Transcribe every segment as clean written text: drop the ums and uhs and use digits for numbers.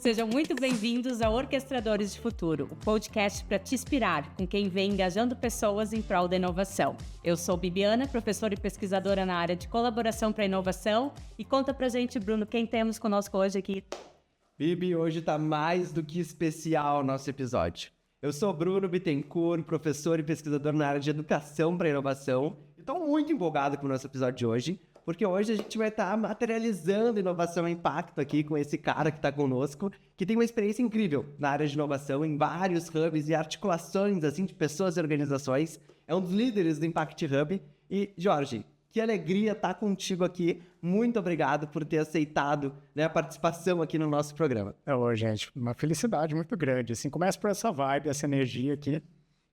Sejam muito bem-vindos ao Orquestradores de Futuro, o podcast para te inspirar com quem vem engajando pessoas em prol da inovação. Eu sou Bibiana, professora e pesquisadora na área de colaboração para inovação. E conta pra gente, Bruno, quem temos conosco hoje aqui? Bibi, hoje tá mais do que especial o nosso episódio. Eu sou Bruno Bittencourt, professor e pesquisador na área de educação para inovação. E estou muito empolgado com o nosso episódio de hoje, porque hoje a gente vai estar materializando inovação e impacto aqui com esse cara que está conosco, que tem uma experiência incrível na área de inovação, em vários hubs e articulações assim, de pessoas e organizações. É um dos líderes do Impact Hub. E, Jorge, que alegria estar contigo aqui. Muito obrigado por ter aceitado, né, a participação aqui no nosso programa. Gente, uma felicidade muito grande. Assim, começa por essa vibe, essa energia aqui,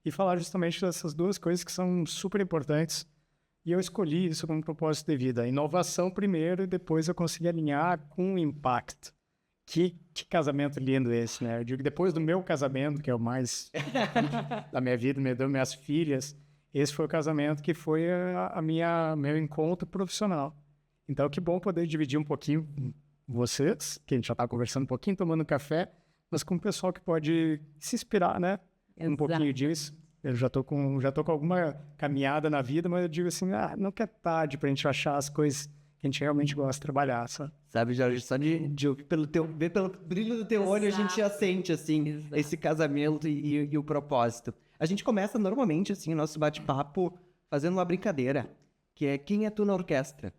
e falar justamente dessas duas coisas que são super importantes. E eu escolhi isso como propósito de vida. Inovação primeiro e depois eu consegui alinhar com o impacto. Que casamento lindo esse, né? Eu digo, depois do meu casamento, que é o mais da minha vida, minhas filhas, esse foi o casamento que foi meu encontro profissional. Então, que bom poder dividir um pouquinho com vocês, que a gente já está conversando um pouquinho, tomando café, mas com o pessoal que pode se inspirar, né? Exato. Um pouquinho disso. Eu já tô com alguma caminhada na vida, mas eu digo assim, não é tarde pra gente achar as coisas que a gente realmente gosta de trabalhar, sabe? Sabe, Jorge, só de ouvir ver pelo brilho do teu olho, a gente já sente, assim, esse casamento e o propósito. A gente começa normalmente, assim, o nosso bate-papo fazendo uma brincadeira, que é quem é tu na orquestra?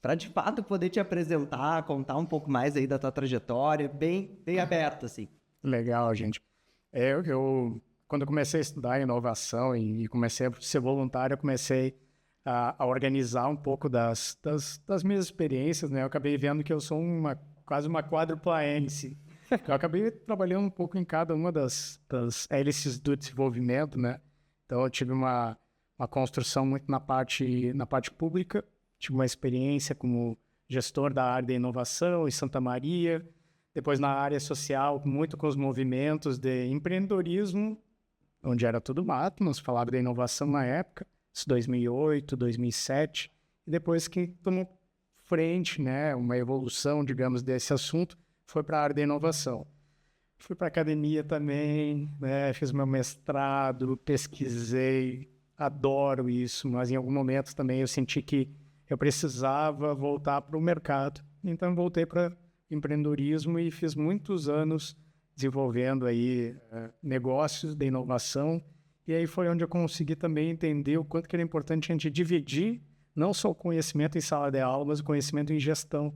Pra, de fato, poder te apresentar, contar um pouco mais aí da tua trajetória, bem aberto, assim. Legal, gente. Quando eu comecei a estudar inovação e comecei a ser voluntário, eu comecei a organizar um pouco das minhas experiências, né? Eu acabei vendo que eu sou quase uma quádrupla hélice. Eu acabei trabalhando um pouco em cada uma das hélices do desenvolvimento, né? Então, eu tive uma construção muito na parte pública, tive uma experiência como gestor da área de inovação em Santa Maria, depois na área social, muito com os movimentos de empreendedorismo, onde era tudo mato, nós falávamos de inovação na época, isso 2008, 2007, e depois que tomou frente, né, uma evolução, digamos, desse assunto, foi para a área da inovação. Fui para a academia também, né, fiz meu mestrado, pesquisei, adoro isso, mas em algum momento também eu senti que eu precisava voltar para o mercado, então voltei para empreendedorismo e fiz muitos anos desenvolvendo aí negócios de inovação, e aí foi onde eu consegui também entender o quanto que era importante a gente dividir não só o conhecimento em sala de aula, mas o conhecimento em gestão.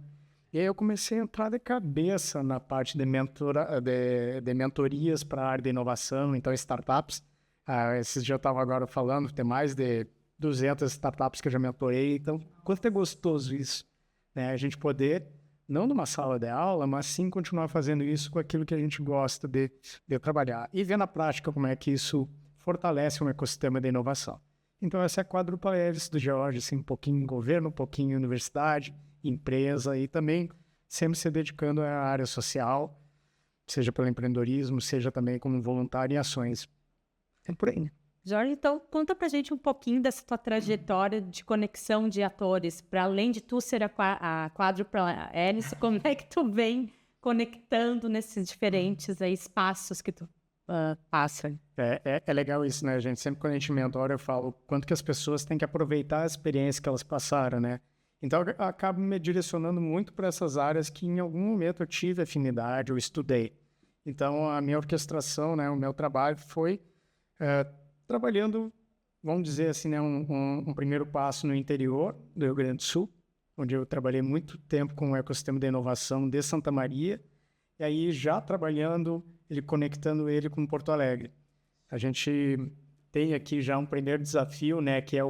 E aí eu comecei a entrar de cabeça na parte de mentorias para a área de inovação, então startups. Esses dias eu estava agora falando, tem mais de 200 startups que eu já mentorei, então quanto é gostoso isso, né? A gente poder, não numa sala de aula, mas sim continuar fazendo isso com aquilo que a gente gosta de trabalhar. E ver na prática como é que isso fortalece um ecossistema de inovação. Então essa é a quádrupla hélice do George, assim, um pouquinho em governo, um pouquinho em universidade, empresa, e também sempre se dedicando à área social, seja pelo empreendedorismo, seja também como voluntário em ações. É por aí, né? Jorge, então conta pra gente um pouquinho dessa tua trajetória de conexão de atores, para além de tu ser a quádrupla hélice, como é que tu vem conectando nesses diferentes aí, espaços que tu passa? É legal isso, né, gente? Sempre quando a gente mentora, eu falo quanto que as pessoas têm que aproveitar a experiência que elas passaram, né? Então, eu acabo me direcionando muito para essas áreas que em algum momento eu tive afinidade, eu estudei. Então, a minha orquestração, né, o meu trabalho foi trabalhando, vamos dizer assim, né, um primeiro passo no interior do Rio Grande do Sul, onde eu trabalhei muito tempo com o ecossistema de inovação de Santa Maria, e aí já trabalhando, conectando ele com Porto Alegre. A gente tem aqui já um primeiro desafio, né, que é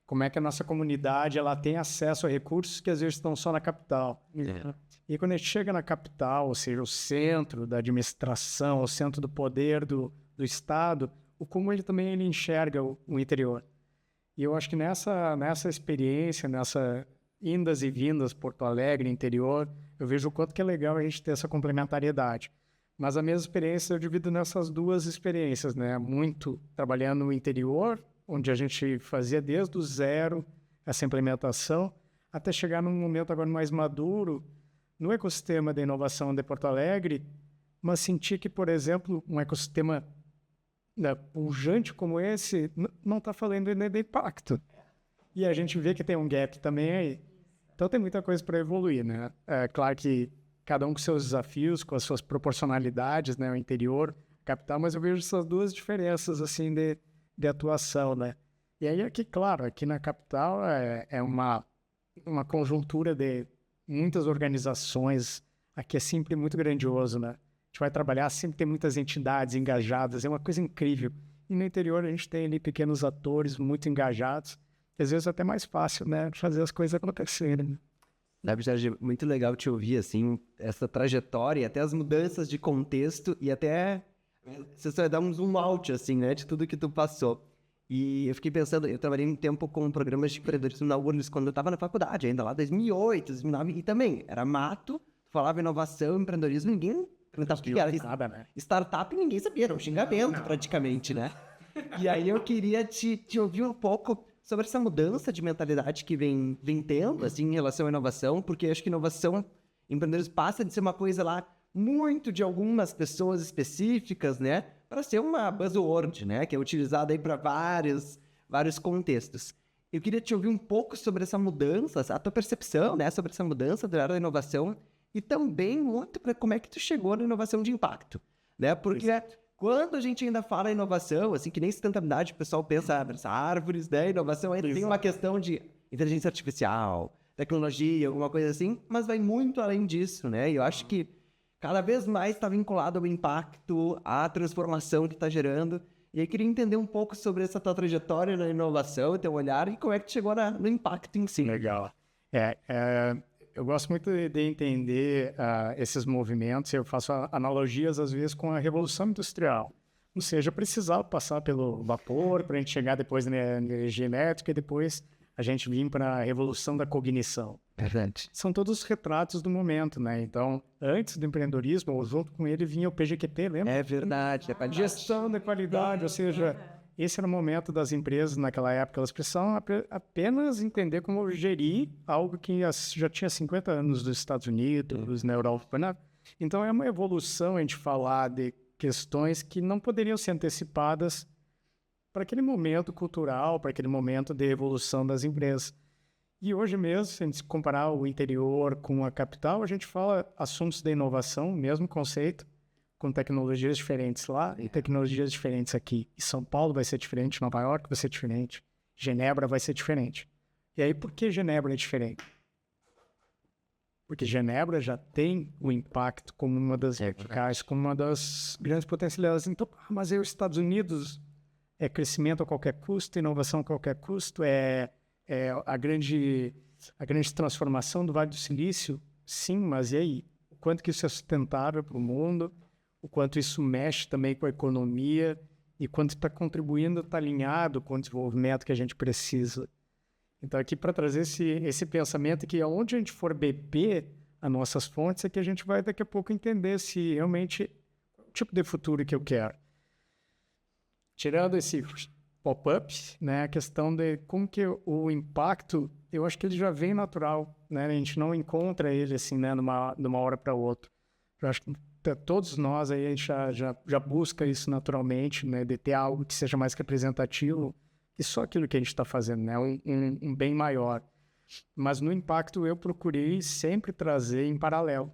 como é que a nossa comunidade ela tem acesso a recursos que às vezes estão só na capital. E quando a gente chega na capital, ou seja, o centro da administração, o centro do poder do Estado, como ele enxerga o interior. E eu acho que nessa experiência, nessa indas e vindas Porto Alegre, interior, eu vejo o quanto que é legal a gente ter essa complementariedade. Mas a mesma experiência eu divido nessas duas experiências, né? Muito trabalhando no interior, onde a gente fazia desde o zero essa implementação, até chegar num momento agora mais maduro, no ecossistema da inovação de Porto Alegre, mas senti que, por exemplo, um ecossistema pujante como esse não está falando ainda de impacto. E a gente vê que tem um gap também aí. Então tem muita coisa para evoluir, né? É claro que cada um com seus desafios, com as suas proporcionalidades, né? O interior, capital, mas eu vejo essas duas diferenças, assim, de atuação, né? E aí aqui, claro, aqui na capital é uma conjuntura de muitas organizações, aqui é sempre muito grandioso, né? A gente vai trabalhar, sempre tem muitas entidades engajadas, é uma coisa incrível. E no interior a gente tem ali pequenos atores muito engajados, às vezes até mais fácil, né, fazer as coisas acontecerem, né? Na verdade, é muito legal te ouvir, assim, essa trajetória, até as mudanças de contexto e até você só dar um zoom out, assim, né, de tudo que tu passou. E eu fiquei pensando, eu trabalhei um tempo com programas de empreendedorismo na URGS quando eu estava na faculdade, ainda lá 2008, 2009, e também era mato, falava inovação, empreendedorismo, ninguém perguntava o que era Nada, né? startup, ninguém sabia, era um xingamento praticamente, né? E aí eu queria te ouvir um pouco sobre essa mudança de mentalidade que vem tendo, assim, em relação à inovação, porque eu acho que inovação, empreendedorismo passa de ser uma coisa lá muito de algumas pessoas específicas, né, para ser uma buzzword, né, que é utilizada aí para vários contextos. Eu queria te ouvir um pouco sobre essa mudança, a tua percepção, né, sobre essa mudança da área da inovação e também muito para como é que tu chegou na inovação de impacto, né, porque quando a gente ainda fala em inovação, assim, que nem sustentabilidade, o pessoal pensa nessas árvores, né, inovação ainda tem uma questão de inteligência artificial, tecnologia, alguma coisa assim, mas vai muito além disso, né, e eu acho que cada vez mais está vinculado ao impacto, à transformação que está gerando. E aí queria entender um pouco sobre essa tua trajetória na inovação, teu olhar, e como é que tu chegou no impacto em si. Legal. Eu gosto muito de entender esses movimentos. Eu faço analogias, às vezes, com a Revolução Industrial. Ou seja, precisava passar pelo vapor para a gente chegar depois na energia elétrica e depois a gente vir para a Revolução da Cognição. Verdade. São todos os retratos do momento, né? Então, antes do empreendedorismo, ou junto com ele, vinha o PGQP, lembra? É verdade. Gestão da qualidade, ou seja, esse era o momento das empresas naquela época. Elas precisavam apenas entender como gerir algo que já tinha 50 anos nos Estados Unidos, na Europa, né? Então, é uma evolução a gente falar de questões que não poderiam ser antecipadas para aquele momento cultural, para aquele momento de evolução das empresas. E hoje mesmo, se a gente comparar o interior com a capital, a gente fala assuntos de inovação, mesmo conceito, com tecnologias diferentes lá e tecnologias diferentes aqui. E São Paulo vai ser diferente, Nova York vai ser diferente, Genebra vai ser diferente. E aí, por que Genebra é diferente? Porque Genebra já tem o impacto como uma das verticais, como uma das grandes potencialidades. Então, mas aí os Estados Unidos é crescimento a qualquer custo, inovação a qualquer custo, a grande transformação do Vale do Silício, sim, mas e aí? O quanto que isso é sustentável para o mundo, o quanto isso mexe também com a economia e quanto está contribuindo, está alinhado com o desenvolvimento que a gente precisa. Então, aqui para trazer esse pensamento que aonde a gente for beber as nossas fontes é que a gente vai daqui a pouco entender se realmente o tipo de futuro que eu quero. Tirando esse pop-up, né, a questão de como que o impacto, eu acho que ele já vem natural, né, a gente não encontra ele assim, né, numa hora para outra. Eu acho que todos nós aí a gente já busca isso naturalmente, né, de ter algo que seja mais representativo e só aquilo que a gente está fazendo, né, um bem maior. Mas no impacto eu procurei sempre trazer em paralelo.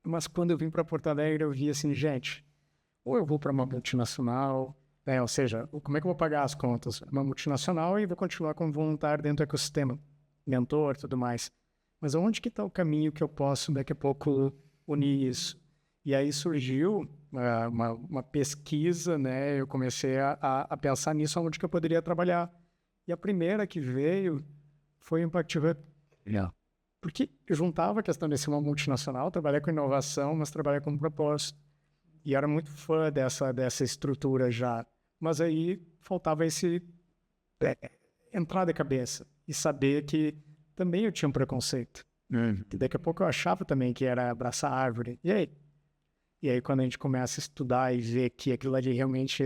Mas quando eu vim para Porto Alegre eu vi assim, gente, ou eu vou para uma multinacional, ou seja, como é que eu vou pagar as contas? Uma multinacional e vou continuar como voluntário dentro do ecossistema, mentor e tudo mais. Mas onde que está o caminho que eu posso, daqui a pouco, unir isso? E aí surgiu uma pesquisa, né? Eu comecei a pensar nisso, onde que eu poderia trabalhar. E a primeira que veio foi o Impact Hub. Porque eu juntava a questão de ser uma multinacional, trabalhar com inovação, mas trabalhar com propósito. E era muito fã dessa estrutura já. Mas aí faltava esse entrar de cabeça e saber que também eu tinha um preconceito. Que daqui a pouco eu achava também que era abraçar a árvore. E aí? E aí quando a gente começa a estudar e ver que aquilo ali realmente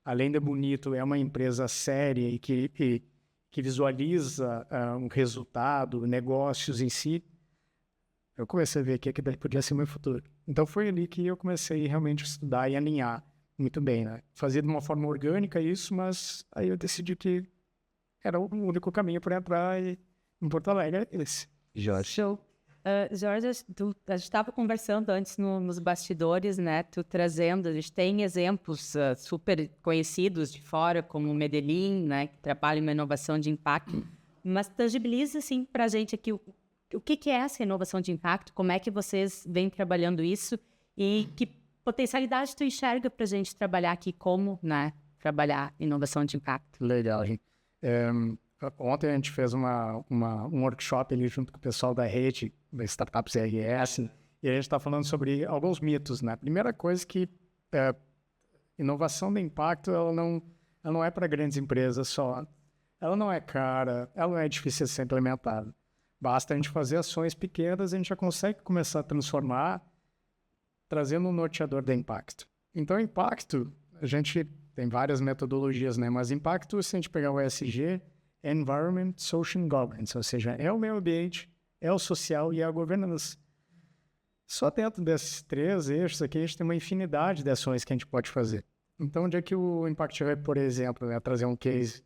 além de bonito, é uma empresa séria e que visualiza um resultado, negócios em si, eu comecei a ver que aquilo podia ser meu futuro. Então foi ali que eu comecei realmente a estudar e alinhar muito bem, né? Fazia de uma forma orgânica isso, mas aí eu decidi que era o único caminho para entrar em Porto Alegre, é esse. Jorge. Show. Jorge, a gente estava conversando antes nos bastidores, né? Tu trazendo, a gente tem exemplos super conhecidos de fora, como o Medellín, né? Que trabalha em uma inovação de impacto. Mas tangibiliza, assim, para a gente aqui o que é essa inovação de impacto, como é que vocês vêm trabalhando isso e que potencialidade tu enxerga para a gente trabalhar aqui, como, né? Trabalhar inovação de impacto. Legal, gente. Ontem a gente fez um workshop ali junto com o pessoal da rede, da Startups RS, e a gente está falando sobre alguns mitos, né? A primeira coisa que inovação de impacto, ela não é para grandes empresas só. Ela não é cara, ela não é difícil de ser implementada. Basta a gente fazer ações pequenas, a gente já consegue começar a transformar, trazendo um norteador de impacto. Então, impacto, a gente tem várias metodologias, né? Mas impacto, se a gente pegar o ESG, Environment, Social and Governance, ou seja, é o meio ambiente, é o social e é a governança. Só dentro desses 3 eixos aqui, a gente tem uma infinidade de ações que a gente pode fazer. Então, onde é que o Impact Hub, por exemplo, né, trazer um case,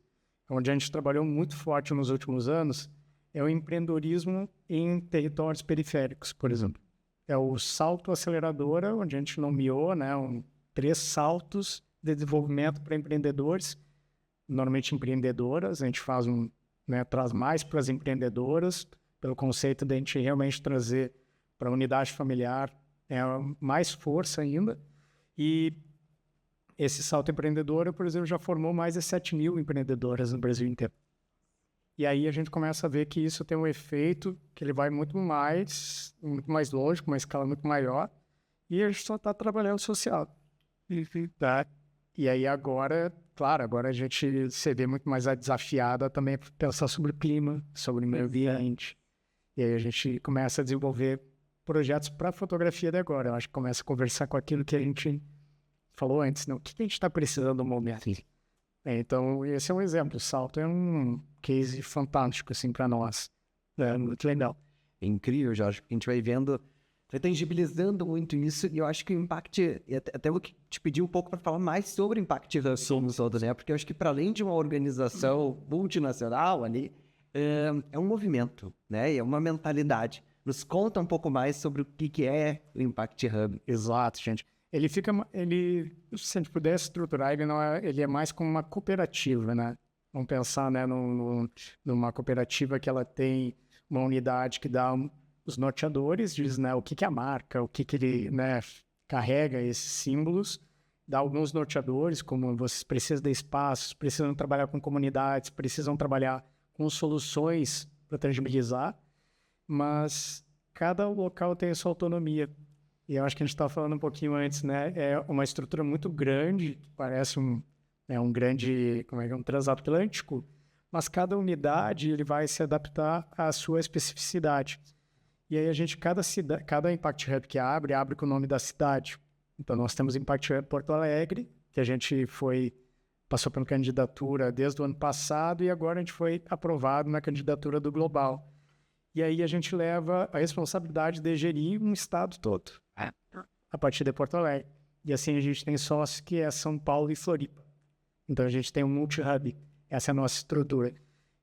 onde a gente trabalhou muito forte nos últimos anos, é o empreendedorismo em territórios periféricos, por exemplo. É o salto aceleradora, onde a gente nomeou, né, 3 saltos de desenvolvimento para empreendedores, normalmente empreendedoras, a gente faz traz mais para as empreendedoras, pelo conceito de a gente realmente trazer para a unidade familiar mais força ainda. E esse salto empreendedor, por exemplo, já formou mais de 7.000 empreendedoras no Brasil inteiro. E aí a gente começa a ver que isso tem um efeito que ele vai muito mais longe, com uma escala muito maior, e a gente só está trabalhando social. Tá? E aí agora, claro, agora a gente se vê muito mais desafiada também a pensar sobre o clima, sobre o meio ambiente. E aí a gente começa a desenvolver projetos para fotografia de agora. Eu acho que começa a conversar com aquilo que a gente falou antes, né? O que a gente está precisando no momento. Então, esse é um exemplo. O salto é um case fantástico, assim, para nós. É muito legal. É incrível, Jorge, porque a gente vai vendo, vai tangibilizando muito isso, e eu acho que o Impact, até vou te pedir um pouco para falar mais sobre o Impact Hub como todo, né? Porque eu acho que para além de uma organização multinacional ali, é um movimento, né? É uma mentalidade. Nos conta um pouco mais sobre o que é o Impact Hub. Exato, gente. Se a gente pudesse estruturar, ele é mais como uma cooperativa, né? Vamos pensar, né, numa cooperativa que ela tem uma unidade que dá os norteadores, diz, né, o que é a marca, o que ele, né, carrega esses símbolos, dá alguns norteadores, como vocês precisam de espaços, precisam trabalhar com comunidades, precisam trabalhar com soluções para tangibilizar, mas cada local tem a sua autonomia. E eu acho que a gente estava falando um pouquinho antes, né? É uma estrutura muito grande, parece um grande, um transatlântico, mas cada unidade ele vai se adaptar à sua especificidade. E aí a gente, cada Impact Hub que abre com o nome da cidade. Então nós temos Impact Hub Porto Alegre, que a gente passou pela candidatura desde o ano passado e agora a gente foi aprovado na candidatura do Global. E aí a gente leva a responsabilidade de gerir um estado todo, a partir de Porto Alegre. E assim a gente tem sócios que é São Paulo e Floripa. Então a gente tem um multi-hub. Essa é a nossa estrutura.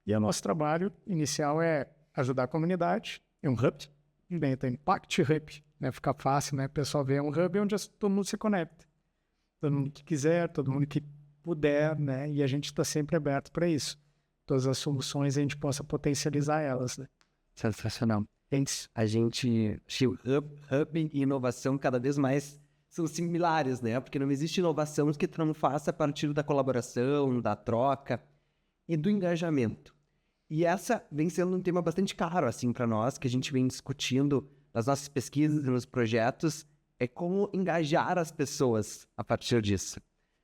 E o nosso trabalho inicial é ajudar a comunidade. É um hub. Bem, tem Impact Hub. Né? Fica fácil, né? O pessoal vê um hub onde todo mundo se conecta. Todo mundo que quiser, todo mundo que puder, né? E a gente está sempre aberto para isso. Todas as soluções a gente possa potencializar elas, né? Sensacional. A gente, hub e inovação cada vez mais são similares, né? Porque não existe inovação que tu não faça a partir da colaboração, da troca e do engajamento. E essa vem sendo um tema bastante caro, assim, para nós, que a gente vem discutindo nas nossas pesquisas e nos projetos, é como engajar as pessoas a partir disso,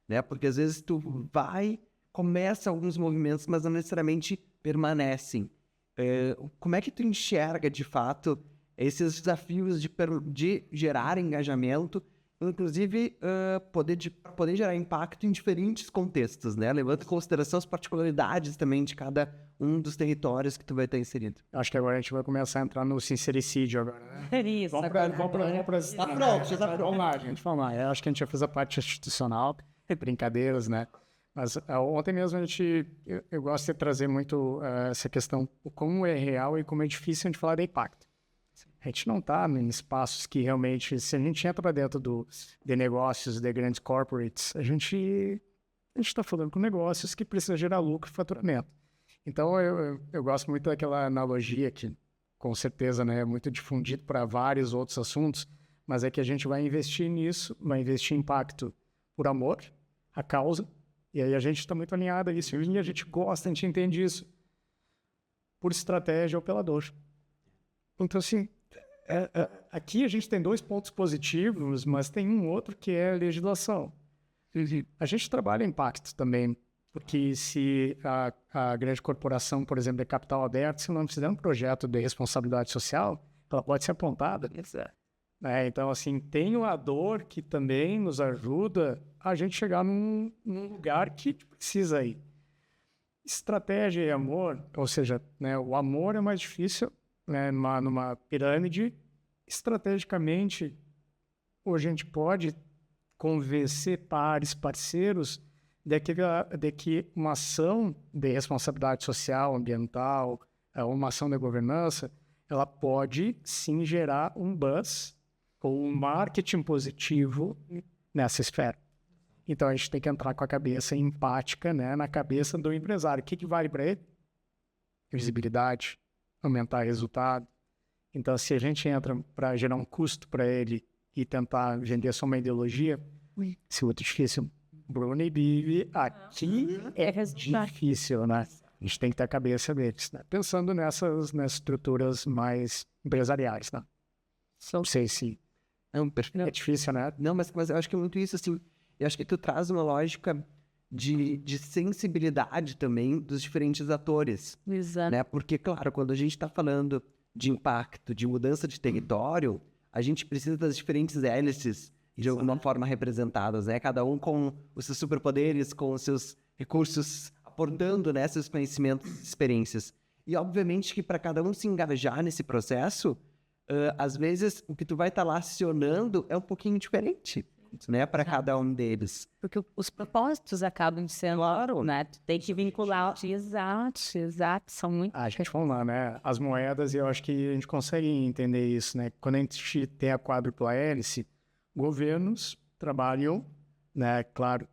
né? Porque às vezes tu começa alguns movimentos, mas não necessariamente permanecem. Como é que tu enxerga, de fato, esses desafios de gerar engajamento inclusive, poder gerar impacto em diferentes contextos, né? Levando em consideração as particularidades também de cada um dos territórios que tu vai estar inserido. Acho que agora a gente vai começar a entrar no sincericídio agora, né? Isso. Vamos para Tá pronto, já tá pronto. Vamos lá, gente, vamos lá. Eu acho que a gente já fez a parte institucional, brincadeiras, né? Mas ontem mesmo eu gosto de trazer muito essa questão, o como é real e como é difícil a gente falar de impacto. A gente não está em espaços que realmente, se a gente entra para dentro de negócios, de grandes corporates, a gente está falando com negócios que precisam gerar lucro e faturamento. Então, eu gosto muito daquela analogia que, com certeza, né, é muito difundido para vários outros assuntos, mas é que a gente vai investir nisso, vai investir em impacto por amor, a causa, e aí a gente está muito alinhado a isso, e a gente gosta, a gente entende isso, por estratégia ou pela dor. Então, assim, aqui a gente tem 2 pontos positivos, mas tem um outro que é a legislação. A gente trabalha impacto também, porque se a grande corporação, por exemplo, é capital aberto, se não fizer um projeto de responsabilidade social, ela pode ser apontada. Então, assim, tem a dor que também nos ajuda a gente chegar num lugar que precisa ir. Estratégia e amor, ou seja, né, o amor é mais difícil, né, numa pirâmide. Estrategicamente, hoje a gente pode convencer pares, parceiros, de que uma ação de responsabilidade social, ambiental, uma ação de governança, ela pode sim gerar um buzz ou um marketing positivo nessa esfera. Então a gente tem que entrar com a cabeça empática, né, na cabeça do empresário. O que vale para ele? Visibilidade, aumentar resultado. Então, se a gente entra para gerar um custo para ele e tentar vender só uma ideologia, se o difícil, Bruno e Bibi, aqui é difícil, né? A gente tem que ter a cabeça deles, né? Pensando nessas estruturas mais empresariais, né? Não sei se é difícil, né? Não, mas eu acho que é muito isso, assim. Eu acho que tu traz uma lógica de sensibilidade também dos diferentes atores. Exato. Né? Porque, claro, quando a gente está falando de impacto, de mudança de território, a gente precisa das diferentes hélices de alguma forma representadas, né? Cada um com os seus superpoderes, com os seus recursos, aportando, né, seus conhecimentos e experiências. E, obviamente, que para cada um se engajar nesse processo, às vezes, o que tu vai estar lá acionando é um pouquinho diferente, né, para cada um deles. Porque os propósitos acabam sendo, claro, né? Tu tem que vincular. Exato. São muito... A gente vamos lá, né? As moedas, eu acho que a gente consegue entender isso, né? Quando a gente tem a quádrupla hélice, governos trabalham, né, claro,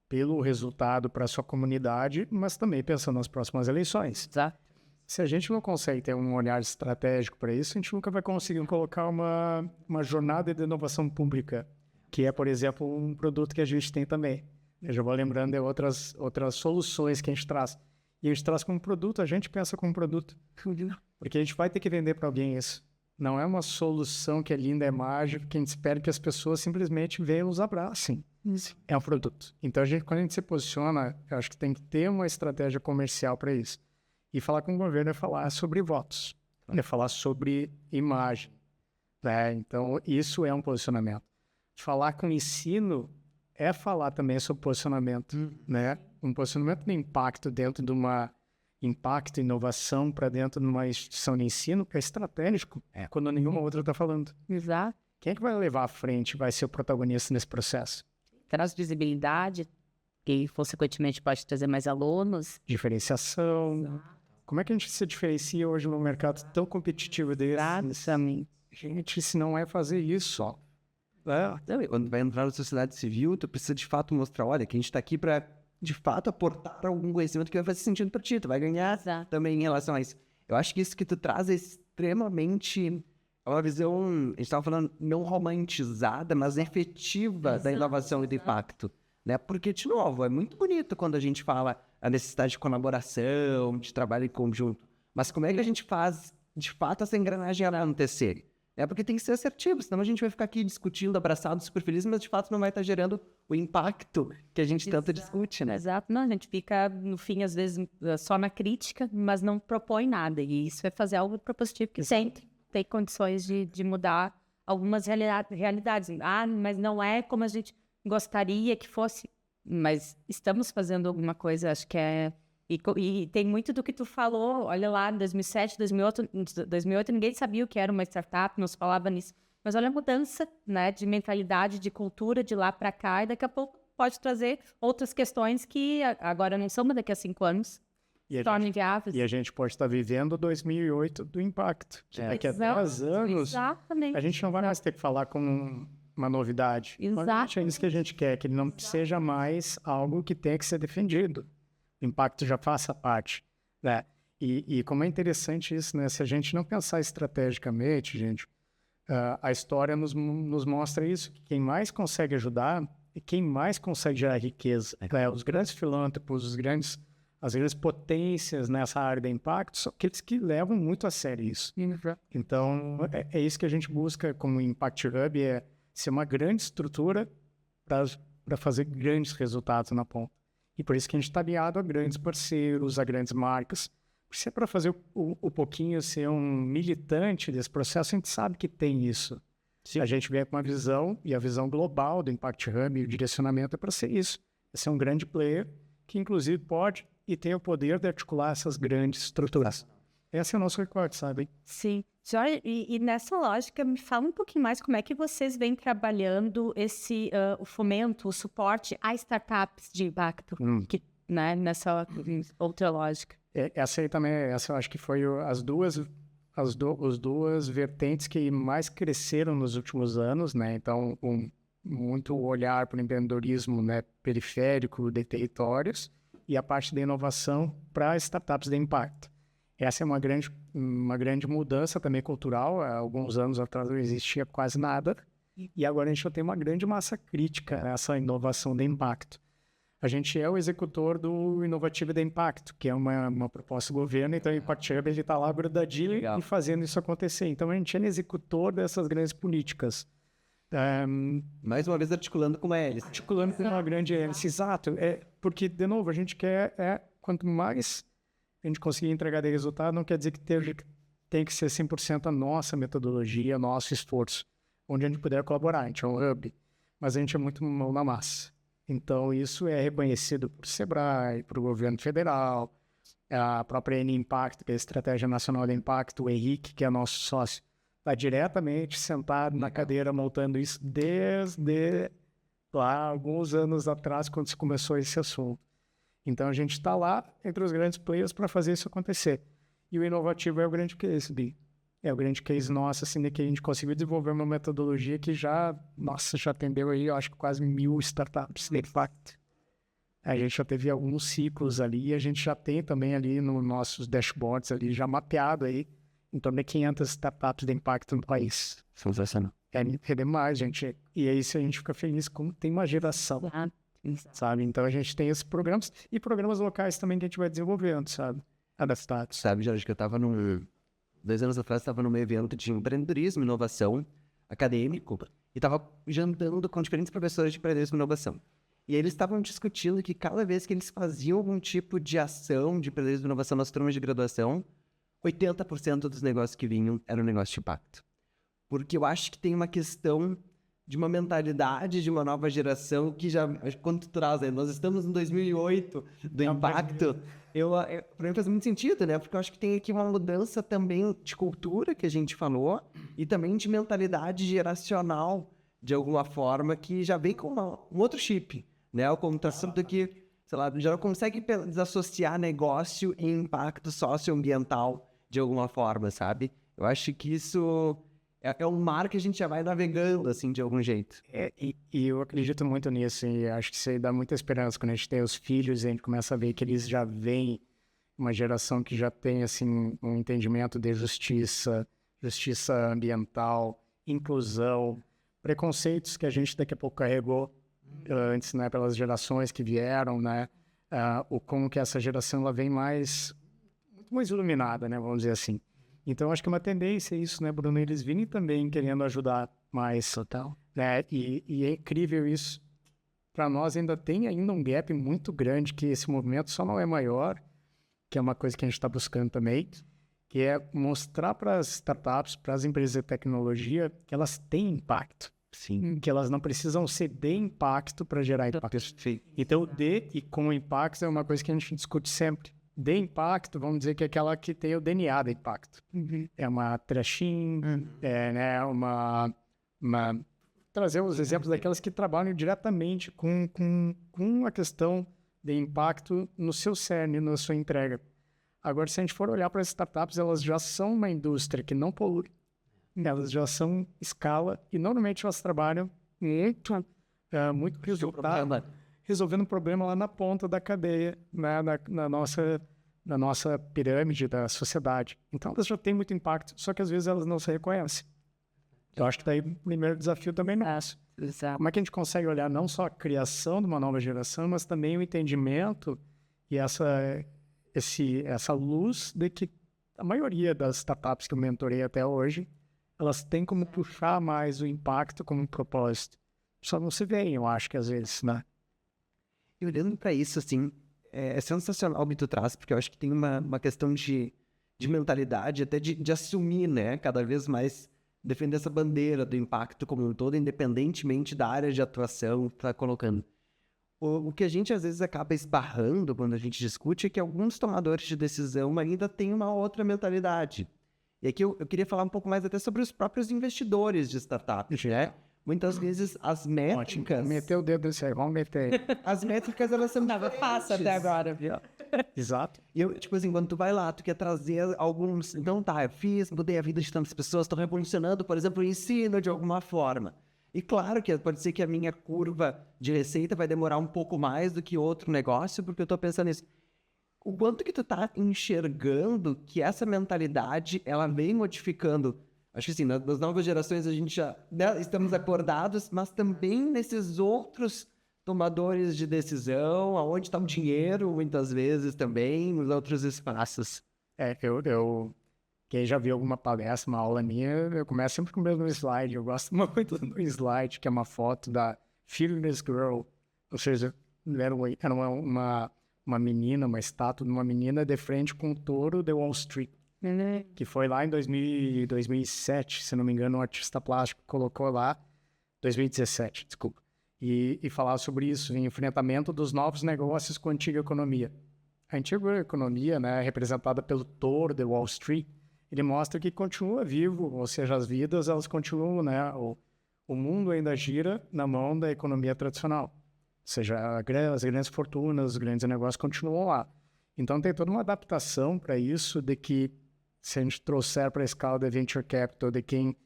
pelo resultado para a sua comunidade, mas também pensando nas próximas eleições. Exato. Se a gente não consegue ter um olhar estratégico para isso, a gente nunca vai conseguir colocar uma jornada de inovação pública, que é, por exemplo, um produto que a gente tem também. Eu já vou lembrando de outras soluções que a gente traz. E a gente traz como produto, a gente pensa como produto. Porque a gente vai ter que vender para alguém isso. Não é uma solução que é linda, é mágica, que a gente espera que as pessoas simplesmente venham e nos abracem. Isso. É um produto. Então, quando a gente se posiciona, eu acho que tem que ter uma estratégia comercial para isso. E falar com o governo é falar sobre votos, é falar sobre imagem. Né? Então, isso é um posicionamento. Falar com o ensino é falar também sobre posicionamento. Né? Um posicionamento de impacto dentro de uma... impacto, inovação para dentro de uma instituição de ensino que é estratégico, quando nenhuma outra está falando. Exato. Quem é que vai levar à frente, vai ser o protagonista nesse processo? Traz visibilidade, que consequentemente pode trazer mais alunos. Diferenciação. Exato. Como é que a gente se diferencia hoje num mercado tão competitivo desse? Exatamente. Gente, se não é fazer isso, ó. Não, quando vai entrar na sociedade civil, tu precisa de fato mostrar, olha, que a gente está aqui para de fato aportar algum conhecimento que vai fazer sentido para ti, tu vai ganhar também em relação a isso. Eu acho que isso que tu traz é extremamente, é uma visão, a gente estava falando, não romantizada, mas efetiva da inovação e do impacto, né? Porque, de novo, é muito bonito quando a gente fala a necessidade de colaboração, de trabalho em conjunto, mas como é que a gente faz, de fato, essa engrenagem acontecer? Porque tem que ser assertivo, senão a gente vai ficar aqui discutindo, abraçado, super feliz, mas de fato não vai estar gerando o impacto que a gente tanto discute, né? Exato. Não, a gente fica, no fim, às vezes, só na crítica, mas não propõe nada. E isso é fazer algo propositivo que sempre tem condições de mudar algumas realidades. Ah, mas não é como a gente gostaria que fosse. Mas estamos fazendo alguma coisa, acho que é... E tem muito do que tu falou, olha lá, em 2007, 2008, ninguém sabia o que era uma startup, não se falava nisso. Mas olha a mudança, né, de mentalidade, de cultura, de lá para cá, e daqui a pouco pode trazer outras questões que agora não são, mas daqui a 5 anos se tornem viáveis. E a gente pode estar vivendo 2008 do impacto. Daqui a 10 anos, exatamente, a gente não vai mais ter que falar com uma novidade. Exato. É isso que a gente quer, que ele não seja mais algo que tenha que ser defendido. O impacto já faça parte, né? E como é interessante isso, né? Se a gente não pensar estrategicamente, gente, a história nos mostra isso, que quem mais consegue ajudar e quem mais consegue gerar riqueza, né? Os grandes filântropos, as grandes potências nessa área de impacto são aqueles que levam muito a sério isso. Então, é isso que a gente busca como Impact Hub, é ser uma grande estrutura para fazer grandes resultados na ponta. E por isso que a gente está aliado a grandes parceiros, a grandes marcas. Se é para fazer o pouquinho ser um militante desse processo, a gente sabe que tem isso. Sim. A gente vem com uma visão, e a visão global do Impact Hub, e o direcionamento é para ser isso. É ser um grande player que, inclusive, pode e tem o poder de articular essas grandes estruturas. Esse é o nosso recorte, sabe? Sim. Jorge, e nessa lógica, me fala um pouquinho mais como é que vocês vêm trabalhando o fomento, o suporte a startups de impacto, que, né, nessa outra lógica. Essa aí também, essa eu acho que foi as duas vertentes que mais cresceram nos últimos anos, né? Então, muito olhar para o empreendedorismo, né, periférico de territórios e a parte da inovação para startups de impacto. Essa é uma grande mudança também cultural. Há alguns anos atrás não existia quase nada. E agora a gente já tem uma grande massa crítica nessa inovação de impacto. A gente é o executor do Inovativo de Impacto, que é uma proposta do governo. Então, o Impact Hub está lá grudadinho e fazendo isso acontecer. Então, a gente é executor dessas grandes políticas. Mais uma vez articulando com uma hélice. Articulando com uma grande hélice, exato. Porque, de novo, a gente quer... quanto mais a gente conseguir entregar de resultado, não quer dizer que tem que ser 100% a nossa metodologia, nosso esforço. Onde a gente puder colaborar. A gente é um hub, mas a gente é muito mão na massa. Então, isso é reconhecido por SEBRAE, por o governo federal, a própria N-Impacto, que é a Estratégia Nacional de Impacto, o Henrique, que é nosso sócio, está diretamente sentado na cadeira montando isso desde lá, alguns anos atrás, quando se começou esse assunto. Então, a gente está lá entre os grandes players para fazer isso acontecer. E o Inovativo é o grande case, Bi. É o grande case nosso, assim, de que a gente conseguiu desenvolver uma metodologia que já atendeu aí, eu acho que quase 1.000 startups de impacto. A gente já teve alguns ciclos ali e a gente já tem também ali nos nossos dashboards ali, já mapeado aí, em torno de 500 startups de impacto no país. Sensacional. É demais, gente. E aí a gente fica feliz como tem uma geração, sabe? Então a gente tem esses programas e programas locais também que a gente vai desenvolvendo, sabe? Adaptados. Sabe, Jorge, que eu estava 2 anos atrás, estava num evento de empreendedorismo e inovação acadêmico e estava jantando com diferentes professores de empreendedorismo e inovação. E aí eles estavam discutindo que cada vez que eles faziam algum tipo de ação de empreendedorismo e inovação nas turmas de graduação, 80% dos negócios que vinham eram um negócio de impacto. Porque eu acho que tem uma questão de uma mentalidade de uma nova geração que já, quando tu traz, né? Nós estamos em 2008 do impacto, para mim faz muito sentido, né? Porque eu acho que tem aqui uma mudança também de cultura que a gente falou e também de mentalidade geracional, de alguma forma, que já vem com um outro chip, né? O contrato que, sei lá, já não consegue desassociar negócio e impacto socioambiental de alguma forma, sabe? Eu acho que isso é um mar que a gente já vai navegando, assim, de algum jeito. E eu acredito muito nisso, e acho que isso aí dá muita esperança. Quando a gente tem os filhos, a gente começa a ver que eles já vêm uma geração que já tem, assim, um entendimento de justiça ambiental, inclusão, preconceitos que a gente daqui a pouco carregou antes, né, pelas gerações que vieram, né, como que essa geração ela vem muito mais iluminada, né, vamos dizer assim. Então, acho que é uma tendência isso, né, Bruno? Eles virem também querendo ajudar mais. Total. Né? E é incrível isso. Para nós ainda tem um gap muito grande, que esse movimento só não é maior, que é uma coisa que a gente está buscando também. que é mostrar para as startups, para as empresas de tecnologia, que elas têm impacto. Sim. Que elas não precisam ser de impacto para gerar impacto. Então, o de e com impacto é uma coisa que a gente discute sempre. De impacto, vamos dizer que é aquela que tem o DNA de impacto. É uma trechinho, né, trazer os exemplos daquelas que trabalham diretamente com a questão de impacto no seu cerne, na sua entrega. Agora, se a gente for olhar para as startups, elas já são uma indústria que não polui. Elas já são escala e normalmente elas trabalham muito resultado, resolvendo um problema lá na ponta da cadeia, né, na nossa pirâmide da sociedade. Então, elas já têm muito impacto, só que às vezes elas não se reconhecem. Eu acho que daí o primeiro desafio também é nosso. Como é que a gente consegue olhar não só a criação de uma nova geração, mas também o entendimento e essa luz de que a maioria das startups que eu mentorei até hoje, elas têm como puxar mais o impacto como um propósito. Só não se veem, eu acho que às vezes, né? E olhando para isso, assim, é sensacional o que tu traz, porque eu acho que tem uma questão de mentalidade, até de assumir, né, cada vez mais, defender essa bandeira do impacto como um todo, independentemente da área de atuação que tá colocando. O que a gente às vezes acaba esbarrando quando a gente discute é que alguns tomadores de decisão ainda têm uma outra mentalidade. E aqui eu queria falar um pouco mais até sobre os próprios investidores de startups, né? Muitas vezes as métricas... Meteu o dedo nesse aí, vamos meter. As métricas, elas são Tava fácil até agora, viu? Exato. E eu, tipo assim, quando tu vai lá, tu quer trazer alguns... Então tá, eu mudei a vida de tantas pessoas, estou revolucionando, por exemplo, o ensino de alguma forma. E claro que pode ser que a minha curva de receita vai demorar um pouco mais do que outro negócio, porque eu tô pensando nisso. O quanto que tu tá enxergando que essa mentalidade, ela vem modificando. Acho que assim, nas novas gerações a gente já, né, estamos acordados, mas também nesses outros tomadores de decisão, aonde está o dinheiro, muitas vezes também, nos outros espaços. Quem já viu alguma palestra, uma aula minha, eu começo sempre com o mesmo slide. Eu gosto muito do slide, que é uma foto da Fearless Girl. Ou seja, era uma menina, uma estátua de uma menina de frente com o touro de Wall Street. Que foi lá em 2007, se não me engano, um artista plástico colocou lá, 2017, desculpa, e falava sobre isso, o enfrentamento dos novos negócios com a antiga economia. A antiga economia, né, representada pelo touro de Wall Street, ele mostra que continua vivo, ou seja, as vidas, elas continuam, né, o mundo ainda gira na mão da economia tradicional. Ou seja, as grandes fortunas, os grandes negócios continuam lá. Então tem toda uma adaptação para isso, de que se a gente trouxer para a escala da Venture Capital, de quem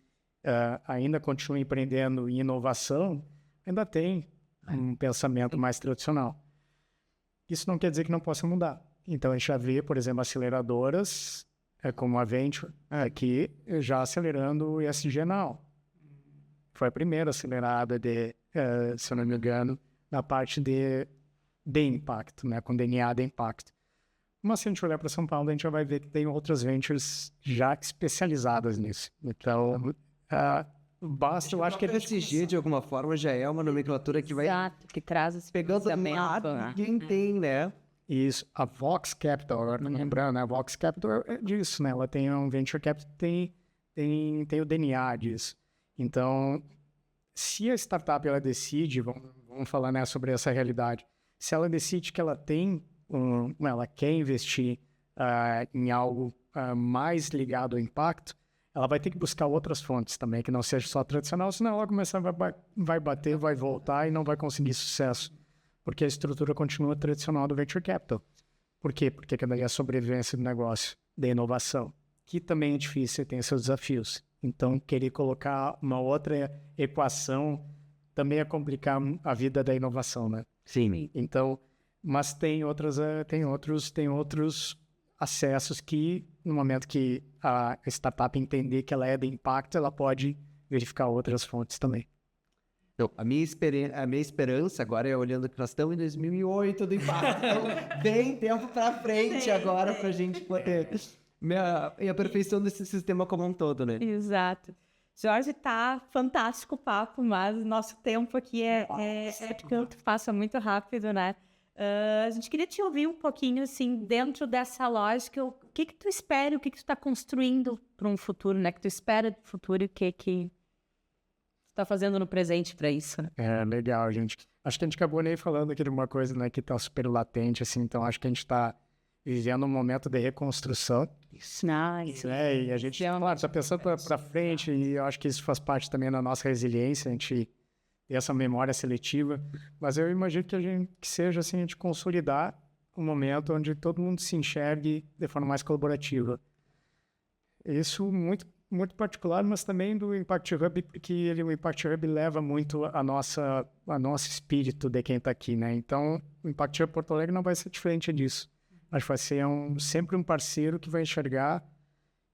ainda continua empreendendo em inovação, ainda tem um pensamento mais tradicional. Isso não quer dizer que não possa mudar. Então a gente já vê, por exemplo, aceleradoras, como a Venture, aqui já acelerando o ESG Now. Foi a primeira acelerada se eu não me engano, na parte de impacto, né, com DNA de impacto. Mas se a gente olhar para São Paulo, a gente já vai ver que tem outras ventures já especializadas nisso. Então, basta, eu acho que... O ESG, de alguma forma, já é uma nomenclatura que vai... Exato, que traz esse pegando pensamento, lado que ninguém tem, né? Isso. A Vox Capital, agora não lembrando, né? A Vox Capital é disso, né? Ela tem um venture capital, tem o DNA disso. Então, se a startup ela decide, vamos falar, né, sobre essa realidade, se ela decide que ela ela quer investir em algo mais ligado ao impacto, ela vai ter que buscar outras fontes também, que não seja só tradicional, senão ela começar vai bater, vai voltar e não vai conseguir sucesso, porque a estrutura continua tradicional do Venture Capital. Por quê? Porque daí a sobrevivência do negócio, da inovação, que também é difícil e tem seus desafios. Então, querer colocar uma outra equação também é complicar a vida da inovação, né? Sim. Então, mas tem outros acessos que, no momento que a startup entender que ela é de impacto, ela pode verificar outras fontes também. Então, a minha esperança agora é olhando que nós estamos em 2008 do impacto. Então, bem tempo para frente agora para a gente poder e aperfeiçoando desse sistema como um todo, né? Exato. Jorge, tá fantástico o papo, mas o nosso tempo aqui passa muito rápido, né? A gente queria te ouvir um pouquinho, assim, dentro dessa lógica, o que tu espera, o que tu tá construindo para um futuro, né? Que tu espera do futuro e o que tu tá fazendo no presente para isso, né? Legal, gente. Acho que a gente acabou nem falando aqui de uma coisa, né, que tá super latente, assim, então acho que a gente tá vivendo um momento de reconstrução. Nice. E a gente, claro, tá pensando para frente, e eu acho que isso faz parte também da nossa resiliência, a gente ter essa memória seletiva, mas eu imagino que seja assim, a gente consolidar um momento onde todo mundo se enxergue de forma mais colaborativa. Isso muito, muito particular, mas também do Impact Hub, porque o Impact Hub leva muito a nosso espírito de quem está aqui, né? Então, o Impact Hub Porto Alegre não vai ser diferente disso. Acho que vai ser sempre um parceiro que vai enxergar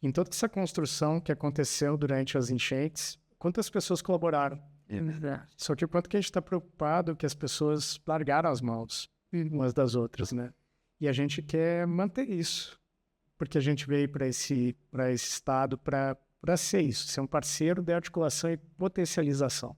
em toda essa construção que aconteceu durante as enchentes, quantas pessoas colaboraram. Só que o quanto que a gente está preocupado que as pessoas largaram as mãos umas das outras, né? E a gente quer manter isso, porque a gente veio para esse estado para ser isso, ser um parceiro de articulação e potencialização.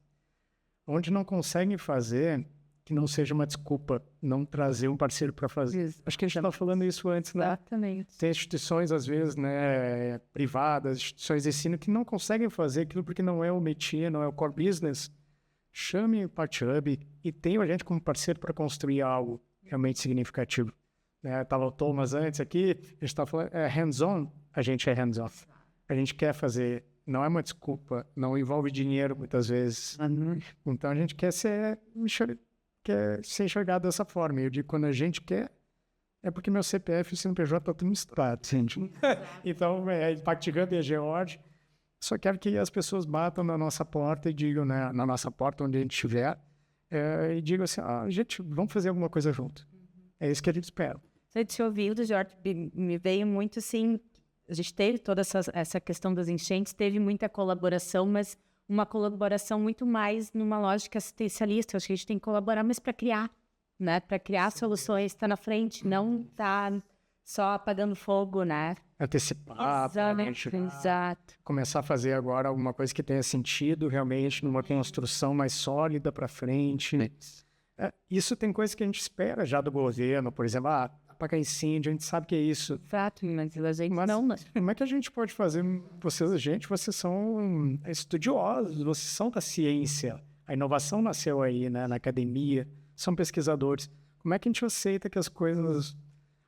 Onde não conseguem fazer, que não seja uma desculpa não trazer um parceiro para fazer. Acho que a gente estava falando isso antes, né? Exatamente. Tem instituições, às vezes, né, privadas, instituições de ensino que não conseguem fazer aquilo porque não é o métier, não é o core business. Chame o Impact Hub e tenha a gente como parceiro para construir algo realmente significativo. Estava o Thomas antes aqui, a gente estava falando, hands-on, a gente é hands-off. A gente quer fazer, não é uma desculpa, não envolve dinheiro muitas vezes. Então a gente quer ser enxergado dessa forma. Eu digo, quando a gente quer, é porque meu CPF e o CNPJ estão tudo misturado. Então, Impact Hub e a George, só quero que as pessoas batam na nossa porta e digam, né, na nossa porta, onde a gente estiver, e digam assim, gente, vamos fazer alguma coisa junto. É isso que a gente espera. Você te ouvindo, Jorge, me veio muito, assim, a gente teve toda essa questão das enchentes, teve muita colaboração, mas uma colaboração muito mais numa lógica assistencialista. Acho que a gente tem que colaborar, mas para criar, né? Para criar soluções, estar na frente, não estar só apagando fogo, né? Antecipar, Exato. Começar a fazer agora alguma coisa que tenha sentido realmente numa construção mais sólida para frente. Isso tem coisa que a gente espera já do governo, por exemplo, apagar incêndio, a gente sabe que é isso. Exato, mas a gente não. Como é que a gente pode fazer? Vocês são estudiosos, vocês são da ciência. A inovação nasceu aí, né, na academia, são pesquisadores. Como é que a gente aceita que as coisas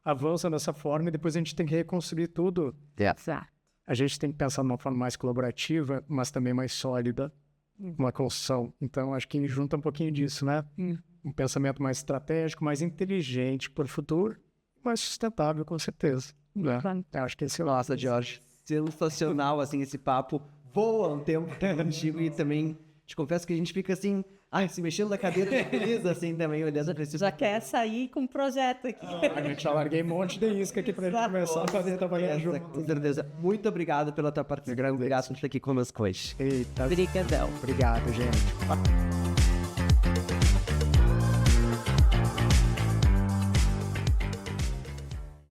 avançam dessa forma e depois a gente tem que reconstruir tudo? Exato. A gente tem que pensar de uma forma mais colaborativa, mas também mais sólida, uma construção. Então, acho que junta um pouquinho disso, né? Um pensamento mais estratégico, mais inteligente para o futuro, mais sustentável, com certeza. Né? Acho que esse é o Nossa, Jorge, sensacional, assim, esse papo. Voa um tempo contigo e também te confesso que a gente fica assim, se mexendo na cadeira feliz, assim, também, olhando para esse... Já quer sair com um projeto aqui. A gente já larguei um monte de isca aqui para a gente começar a fazer trabalhar junto. Com certeza. Muito obrigado pela tua participação. Obrigado por estar aqui conosco hoje. Eita. Obrigadão. Obrigado, gente.